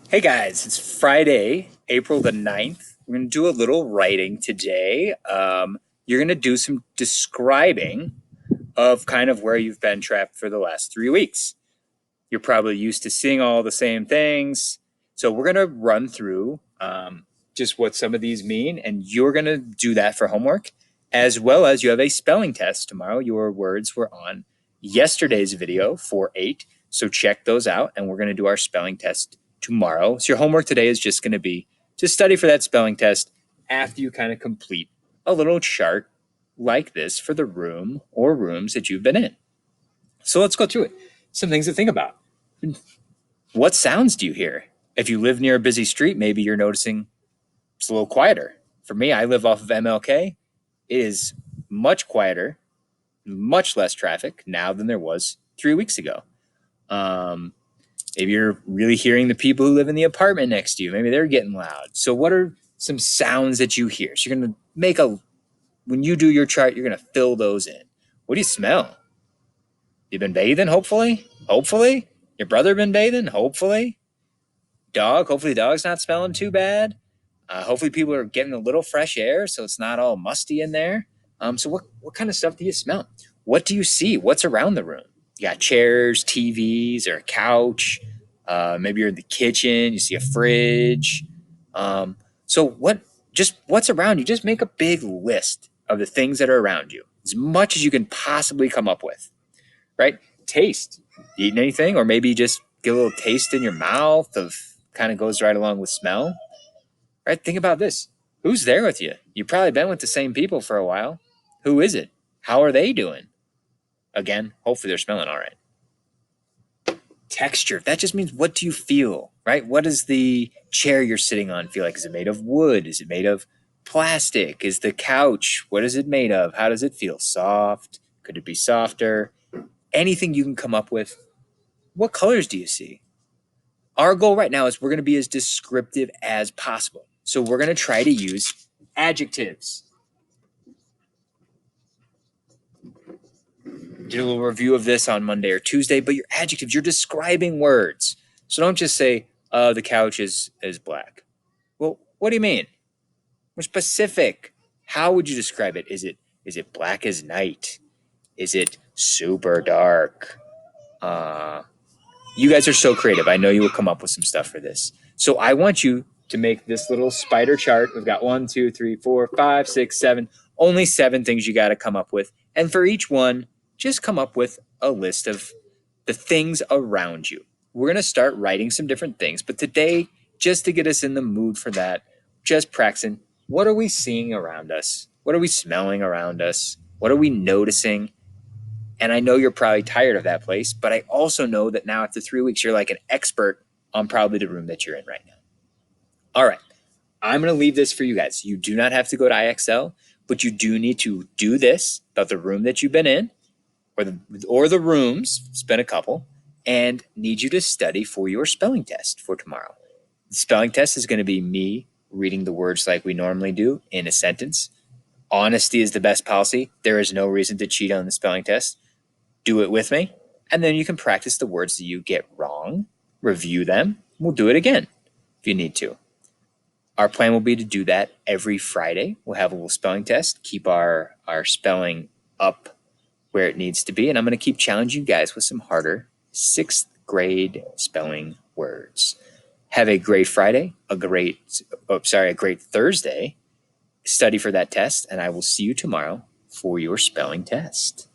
Hey guys, it's Friday, April the 9th. We're going to do a little writing today. You're going to do some describing of kind of where you've been trapped for the last 3 weeks. You're probably used to seeing all the same things. So we're going to run through just what some of these mean, and you're going to do that for homework, as well as you have a spelling test tomorrow. Your words were on yesterday's video for 8, so check those out, and we're going to do our spelling test tomorrow. So your homework today is just going to be to study for that spelling test after you kind of complete a little chart like this for the room or rooms that you've been in. So let's go through it. Some things to think about. What sounds do you hear? If you live near a busy street, maybe you're noticing it's a little quieter. For me, I live off of MLK. It is much quieter, much less traffic now than there was 3 weeks ago. Maybe you're really hearing the people who live in the apartment next to you. Maybe they're getting loud. So what are some sounds that you hear? So you're going to when you do your chart, you're going to fill those in. What do you smell? You've been bathing, hopefully? Hopefully? Your brother been bathing? Hopefully? Hopefully dog's not smelling too bad. Hopefully people are getting a little fresh air so it's not all musty in there. So what kind of stuff do you smell? What do you see? What's around the room? You got chairs, TVs, or a couch. Maybe you're in the kitchen. You see a fridge. So what's around you? Just make a big list of the things that are around you, as much as you can possibly come up with. Right? Taste. Eating anything, or maybe just get a little taste in your mouth of kind of goes right along with smell. Right? Think about this. Who's there with you? You've probably been with the same people for a while. Who is it? How are they doing? Again, hopefully they're smelling all right. Texture. That just means what do you feel, right? What does the chair you're sitting on feel like? Is it made of wood? Is it made of plastic? Is the couch, what is it made of? How does it feel? Soft? Could it be softer? Anything you can come up with. What colors do you see? Our goal right now is we're going to be as descriptive as possible. So we're going to try to use adjectives. Did a little review of this on Monday or Tuesday, but your adjectives, you're describing words. So don't just say, the couch is black. Well, what do you mean? More specific. How would you describe it? Is it black as night? Is it super dark? You guys are so creative. I know you will come up with some stuff for this. So I want you to make this little spider chart. We've got 1, 2, 3, 4, 5, 6, 7. Only 7 things you got to come up with. And for each one, just come up with a list of the things around you. We're going to start writing some different things. But today, just to get us in the mood for that, just practicing. What are we seeing around us? What are we smelling around us? What are we noticing? And I know you're probably tired of that place, but I also know that now after 3 weeks, you're like an expert on probably the room that you're in right now. All right. I'm going to leave this for you guys. You do not have to go to IXL, but you do need to do this about the room that you've been in or the rooms, spend a couple, and need you to study for your spelling test for tomorrow. The spelling test is going to be me reading the words like we normally do in a sentence. Honesty is the best policy. There is no reason to cheat on the spelling test. Do it with me, and then you can practice the words that you get wrong, review them. We'll do it again if you need to. Our plan will be to do that every Friday. We'll have a little spelling test, keep our spelling up where it needs to be, and I'm going to keep challenging you guys with some harder 6th grade spelling words. Have a great Friday, a great Thursday. Study for that test, and I will see you tomorrow for your spelling test.